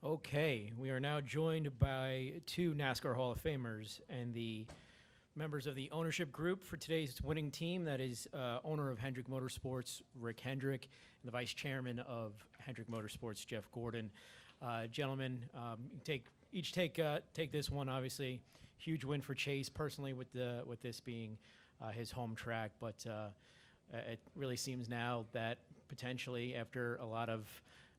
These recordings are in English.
Okay, we are now joined by two NASCAR Hall of Famers and the members of the ownership group for today's winning team. That is owner of Hendrick Motorsports, Rick Hendrick, and the vice chairman of Hendrick Motorsports, Jeff Gordon. Gentlemen, take this one. Obviously, huge win for Chase personally with this being his home track, but it really seems now that potentially after a lot of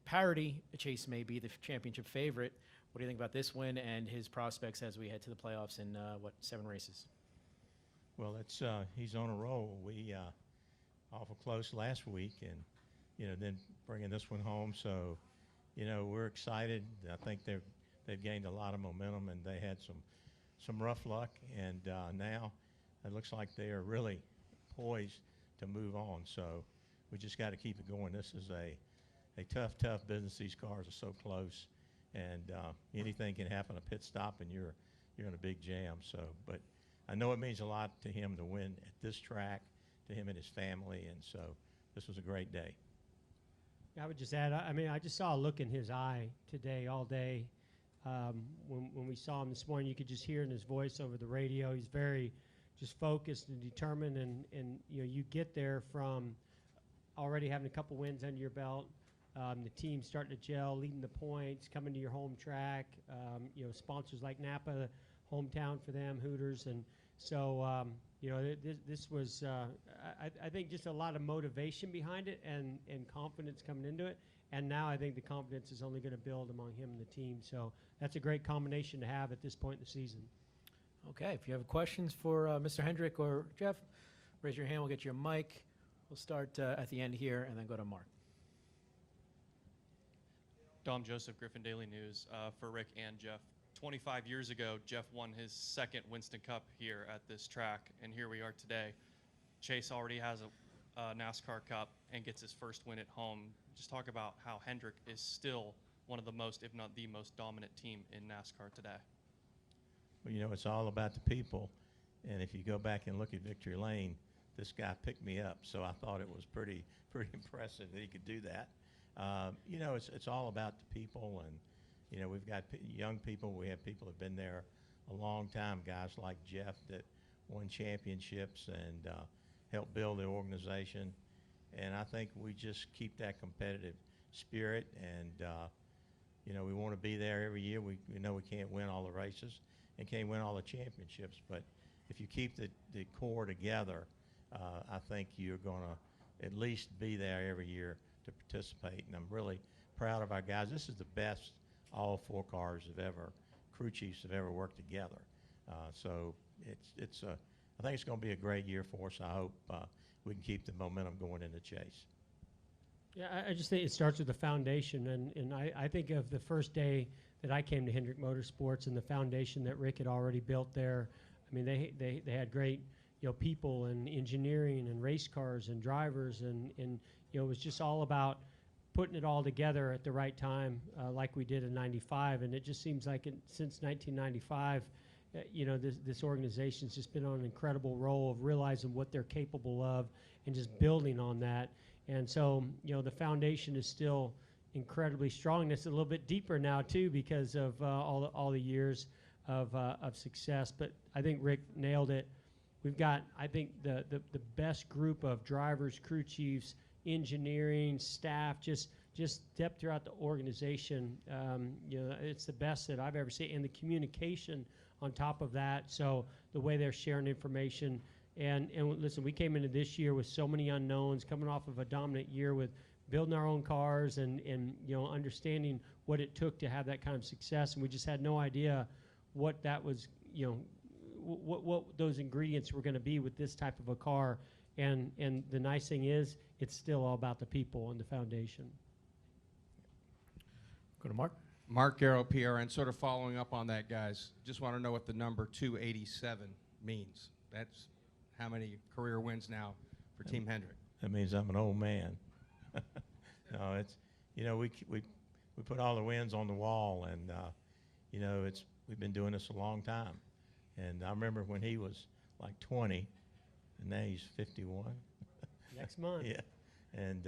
parity, Chase may be the championship favorite. What do you think about this win and his prospects as we head to the playoffs in 7 races? Well, he's on a roll. We awful close last week, and then bringing this one home. So, we're excited. I think they've gained a lot of momentum, and they had some rough luck, and now it looks like they are really poised to move on. So, we just got to keep it going. This is a tough business. These cars are so close, and anything can happen. A pit stop, and you're in a big jam. So, but I know it means a lot to him to win at this track, to him and his family, and so this was a great day. I would just add, I just saw a look in his eye today, all day. When we saw him this morning, you could just hear in his voice over the radio. He's very just focused and determined, and you get there from already having a couple wins under your belt. The team starting to gel, leading the points, coming to your home track. Sponsors like Napa, hometown for them, Hooters, and so this was I think just a lot of motivation behind it and confidence coming into it. And now I think the confidence is only going to build among him and the team. So that's a great combination to have at this point in the season. Okay, if you have questions for Mr. Hendrick or Jeff, raise your hand. We'll get you a mic. We'll start at the end here and then go to Mark. Dom Joseph, Griffin Daily News, for Rick and Jeff. 25 years ago, Jeff won his second Winston Cup here at this track, and here we are today. Chase already has a NASCAR Cup and gets his first win at home. Just talk about how Hendrick is still one of the most, if not the most dominant team in NASCAR today. Well, it's all about the people, and if you go back and look at Victory Lane, this guy picked me up, so I thought it was pretty impressive that he could do that. It's all about the people, and we've got young people. We have people that have been there a long time, guys like Jeff that won championships and helped build the organization. And I think we just keep that competitive spirit, and we want to be there every year. We know we can't win all the races and can't win all the championships, but if you keep the core together, I think you're going to at least be there every year to participate. And I'm really proud of our guys. This is the best all 4 cars crew chiefs have ever worked together. So I think it's going to be a great year for us. I hope we can keep the momentum going into Chase. Yeah, I just think it starts with the foundation, and I think of the first day that I came to Hendrick Motorsports and the foundation that Rick had already built there. I mean, they had great people and engineering and race cars and drivers, and it was just all about putting it all together at the right time, like we did in '95. And it just seems like since 1995, this organization's just been on an incredible roll of realizing what they're capable of and just building on that. And so, the foundation is still incredibly strong. It's a little bit deeper now too because of all the years of success. But I think Rick nailed it. We've got, I think, the best group of drivers, crew chiefs, engineering, staff, just depth throughout the organization. It's the best that I've ever seen. And the communication on top of that, so the way they're sharing information. And listen, we came into this year with so many unknowns, coming off of a dominant year with building our own cars and understanding what it took to have that kind of success. And we just had no idea what that was, what those ingredients were going to be with this type of a car. And the nice thing is, it's still all about the people and the foundation. Go to Mark. Mark Garrow, PRN, sort of following up on that, guys. Just want to know what the number 287 means. That's how many career wins now for Team Hendrick? That means I'm an old man. No, it's, we put all the wins on the wall, and, we've been doing this a long time. And I remember when he was like 20, and now he's 51. Next month. Yeah. And,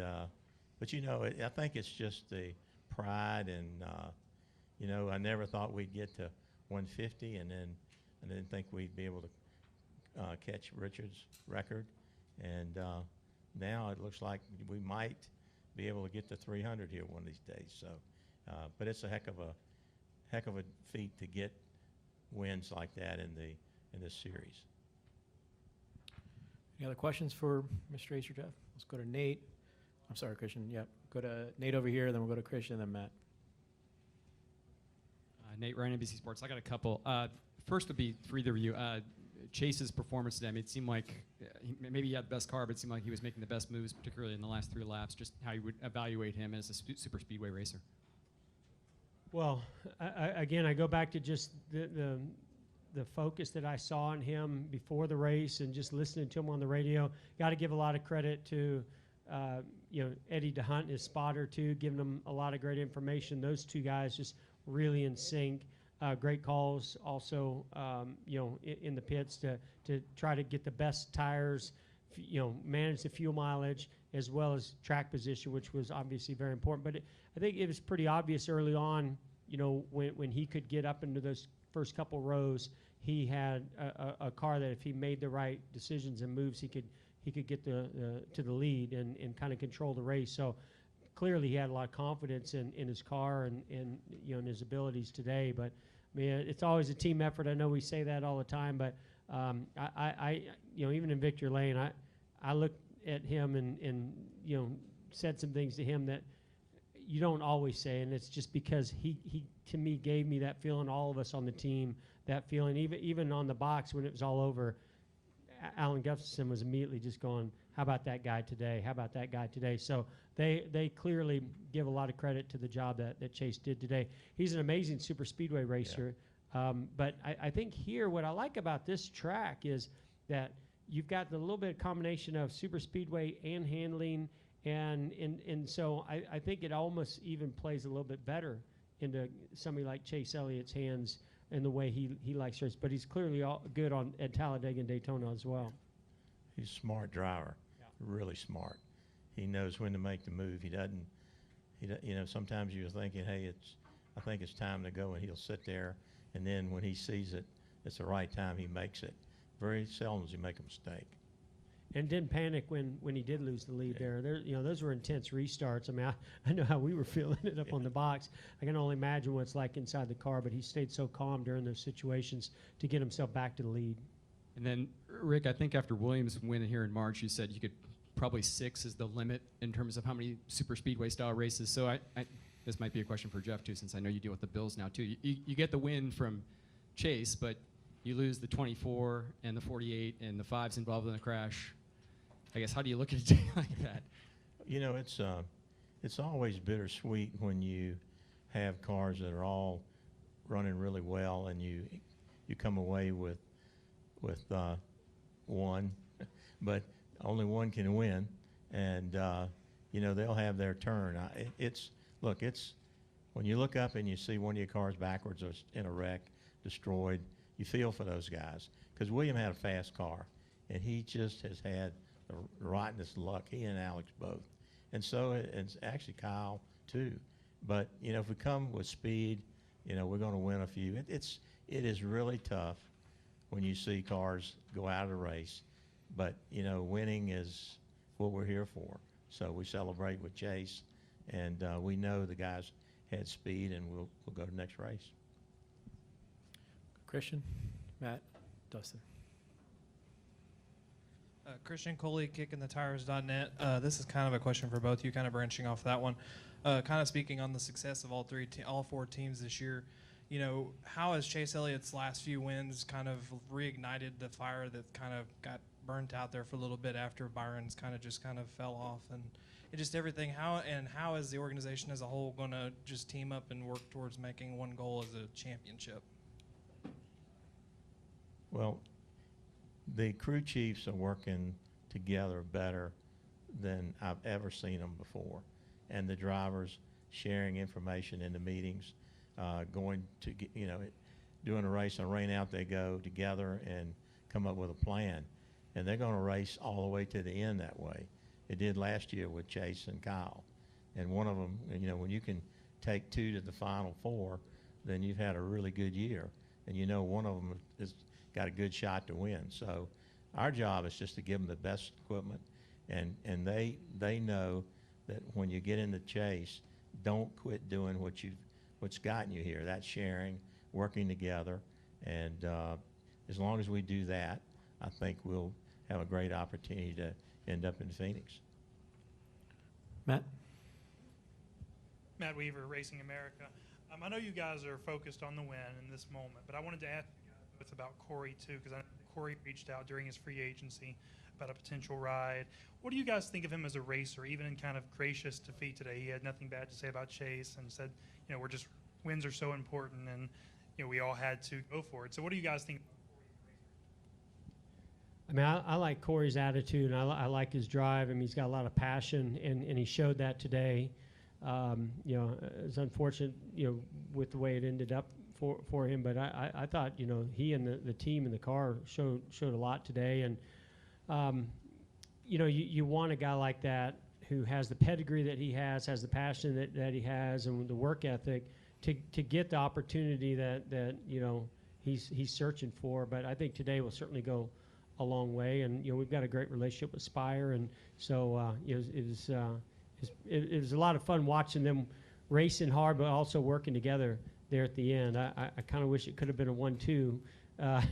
but I think it's just the pride and, You know, I never thought we'd get to 150, and then I didn't think we'd be able to catch Richard's record. And now it looks like we might be able to get to 300 here one of these days. So, but it's a heck of a feat to get wins like that in this series. Any other questions for Mr. Ace or Jeff? Let's go to Nate. I'm sorry, Christian. Yep. Go to Nate over here, then we'll go to Christian, then Matt. Nate Ryan, NBC Sports. I got a couple. First would be for either of you. Chase's performance today, I mean, it seemed like maybe he had the best car, but it seemed like he was making the best moves, particularly in the last 3 laps, just how you would evaluate him as a super speedway racer. Well, again, I go back to just the focus that I saw in him before the race and just listening to him on the radio. Got to give a lot of credit to Eddie DeHunt, his spotter, too, giving him a lot of great information. Those two guys just really in sync. Great calls also, in the pits to try to get the best tires, manage the fuel mileage as well as track position, which was obviously very important. But I think it was pretty obvious early on, when he could get up into those first couple rows, he had a car that if he made the right decisions and moves, he could get to the lead and kind of control the race. So clearly he had a lot of confidence in his car and in his abilities today. But I mean, it's always a team effort. I know we say that all the time, but I even in Victory Lane, I looked at him and said some things to him that you don't always say, and it's just because he to me gave me that feeling, all of us on the team, that feeling. Even on the box when it was all over, Alan Gustafson was immediately just going, how about that guy today? How about that guy today? So they clearly give a lot of credit to the job that Chase did today. He's an amazing super speedway racer. Yeah. But I think here what I like about this track is that you've got the little bit of combination of super speedway and handling, and so I think it almost even plays a little bit better into somebody like Chase Elliott's hands in the way he likes to race. But he's clearly good at Talladega and Daytona as well. He's a smart driver, really smart. He knows when to make the move. He doesn't, sometimes you're thinking, hey, I think it's time to go, and he'll sit there, and then when he sees it, it's the right time, he makes it. Very seldom does he make a mistake. And didn't panic when he did lose the lead there. Those were intense restarts. I mean, I know how we were feeling it up on the box. I can only imagine what it's like inside the car, but he stayed so calm during those situations to get himself back to the lead. And then, Rick, I think after Williams' win here in March, you said you could probably 6 is the limit in terms of how many super speedway style races. So this might be a question for Jeff, too, since I know you deal with the Bills now, too. You get the win from Chase, but you lose the 24 and the 48 and the 5s involved in the crash. I guess, how do you look at a day like that? It's always bittersweet when you have cars that are all running really well and you come away with one, but only one can win, and they'll have their turn. It's when you look up and you see one of your cars backwards or in a wreck, destroyed, you feel for those guys, because William had a fast car, and he just has had the rottenest luck. He and Alex both, and so it's actually Kyle too. But if we come with speed, we're going to win a few. It is really tough when you see cars go out of the race, but winning is what we're here for. So we celebrate with Chase, and we know the guys had speed, and we'll go to the next race. Christian, Matt, Dustin. Christian Coley, kickingthetires.net. This is kind of a question for both of you, kind of branching off that one. Kind of speaking on the success of all 4 teams this year, how has Chase Elliott's last few wins kind of reignited the fire that kind of got burnt out there for a little bit after Byron's kind of fell off, and just everything. How is the organization as a whole going to just team up and work towards making one goal as a championship? Well, the crew chiefs are working together better than I've ever seen them before, and the drivers sharing information in the meetings, going to doing a race on rain out, they go together and come up with a plan, and they're going to race all the way to the end that way. It did last year with Chase and Kyle, and one of them, when you can take 2 to the final 4, then you've had a really good year. And you know one of them has got a good shot to win. So our job is just to give them the best equipment. And they know that when you get in the chase, don't quit doing what's gotten you here. That's sharing, working together. And as long as we do that, I think we'll have a great opportunity to end up in Phoenix. Matt? Matt Weaver, Racing America. I know you guys are focused on the win in this moment, but I wanted to ask you guys both about Corey too, because I know Corey reached out during his free agency about a potential ride. What do you guys think of him as a racer, even in kind of gracious defeat today? He had nothing bad to say about Chase and said, you know, wins are so important, and you know we all had to go for it. So what do you guys think? I mean, I like Corey's attitude, and I like his drive. I mean, he's got a lot of passion, and he showed that today. You know, it's unfortunate, you know, with the way it ended up for him, but I thought, you know, he and the team in the car showed a lot today. And, you know, you want a guy like that who has the pedigree that he has the passion that he has, and the work ethic to get the opportunity that you know, he's searching for. But I think today will certainly go a long way. And, you know, we've got a great relationship with Spire, and so it was a lot of fun watching them racing hard, but also working together there at the end. I kind of wish it could have been a 1-2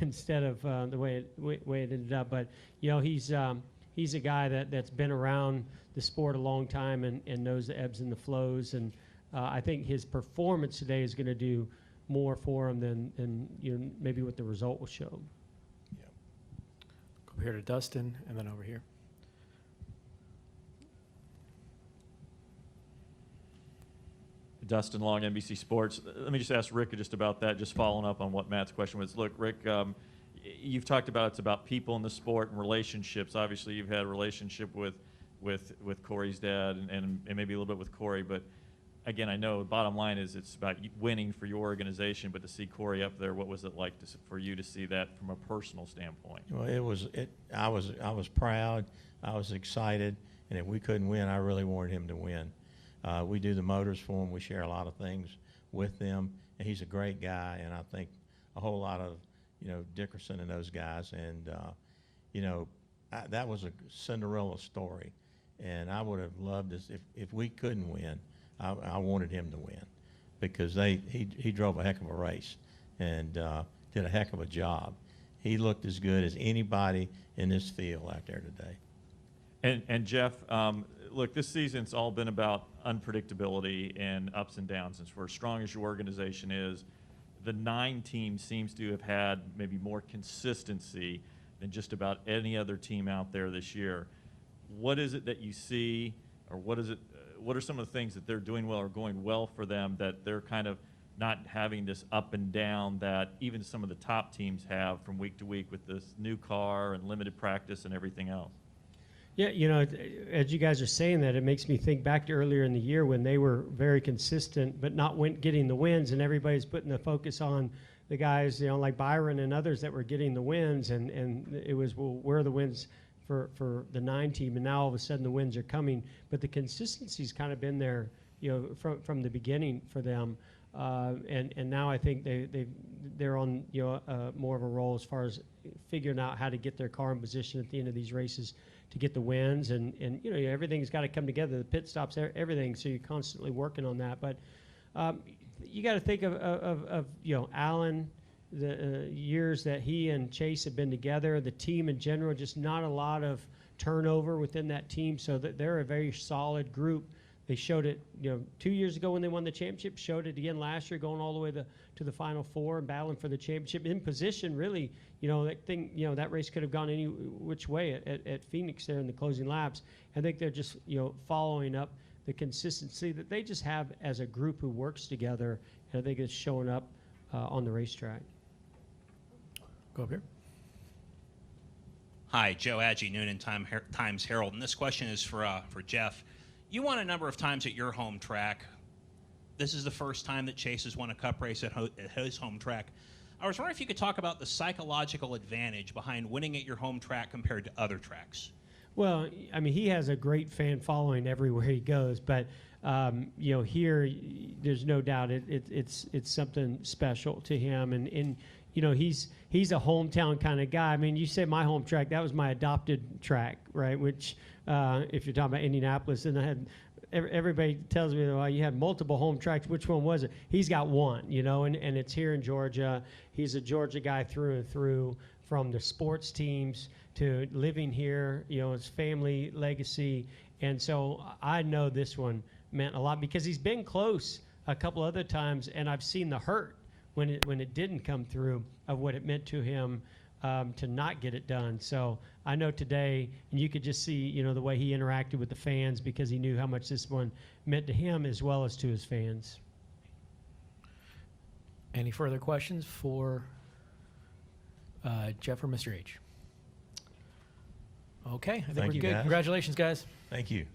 instead of the way it ended up. But you know, he's a guy that's been around the sport a long time and knows the ebbs and the flows. And I think his performance today is going to do more for him than you know, maybe what the result will show. Go here to Dustin, and then over here. Dustin Long, NBC Sports. Let me just ask Rick just about that, just following up on what Matt's question was. Look, Rick, you've talked about it's about people in the sport and relationships. Obviously, you've had a relationship with Corey's dad and maybe a little bit with Corey. But, again, I know the bottom line is it's about winning for your organization. But to see Corey up there, what was it like for you to see that from a personal standpoint? Well, I was proud. I was excited. And if we couldn't win, I really wanted him to win. We do the motors for him. We share a lot of things with them, and he's a great guy. And I think a whole lot of, you know, Dickerson and those guys. And you know, that was a Cinderella story. And I would have loved this if we couldn't win. I wanted him to win because he drove a heck of a race and did a heck of a job. He looked as good as anybody in this field out there today. And Jeff, look, this season's all been about unpredictability and ups and downs. Since we're as strong as your organization is, the 9 team seems to have had maybe more consistency than just about any other team out there this year. What is it that you see, or what are some of the things that they're doing well or going well for them that they're kind of not having this up and down that even some of the top teams have from week to week with this new car and limited practice and everything else? Yeah, you know, as you guys are saying that, it makes me think back to earlier in the year when they were very consistent, but not getting the wins, and everybody's putting the focus on the guys, you know, like Byron and others that were getting the wins, and it was, well, where are the wins for the 9 team? And now all of a sudden the wins are coming, but the consistency's kind of been there, you know, from the beginning for them, and now I think they're on, you know, more of a roll as far as figuring out how to get their car in position at the end of these races to get the wins, and you know, everything's got to come together, the pit stops, everything, so you're constantly working on that. But you got to think of you know, Alan, the years that he and Chase have been together, the team in general, just not a lot of turnover within that team, so that they're a very solid group. They showed it, you know, 2 years ago when they won the championship, showed it again last year, going all the way to the Final Four and battling for the championship in position. Really, you know, that race could have gone any which way at Phoenix there in the closing laps. I think they're just, you know, following up the consistency that they just have as a group who works together, and I think it's showing up on the racetrack. Go up here. Hi, Joe Agee, Noonan Times Herald, and this question is for Jeff. You won a number of times at your home track. This is the first time that Chase has won a Cup race at his home track. I was wondering if you could talk about the psychological advantage behind winning at your home track compared to other tracks. Well, I mean, he has a great fan following everywhere he goes, but you know, here, there's no doubt it's something special to him, and you know, he's a hometown kind of guy. I mean, you say my home track, that was my adopted track, right? Which, if you're talking about Indianapolis, and I had everybody tells me, well, you had multiple home tracks. Which one was it? He's got one, you know, and it's here in Georgia. He's a Georgia guy through and through, from the sports teams to living here, you know, his family legacy. And so I know this one meant a lot because he's been close a couple other times, and I've seen the hurt when it didn't come through of what it meant to him to not get it done. So I know today, and you could just see, you know, the way he interacted with the fans because he knew how much this one meant to him as well as to his fans. Any further questions for Jeff or Mr. H? Okay, I think Thank we're you, good. guys. Congratulations, guys. Thank you.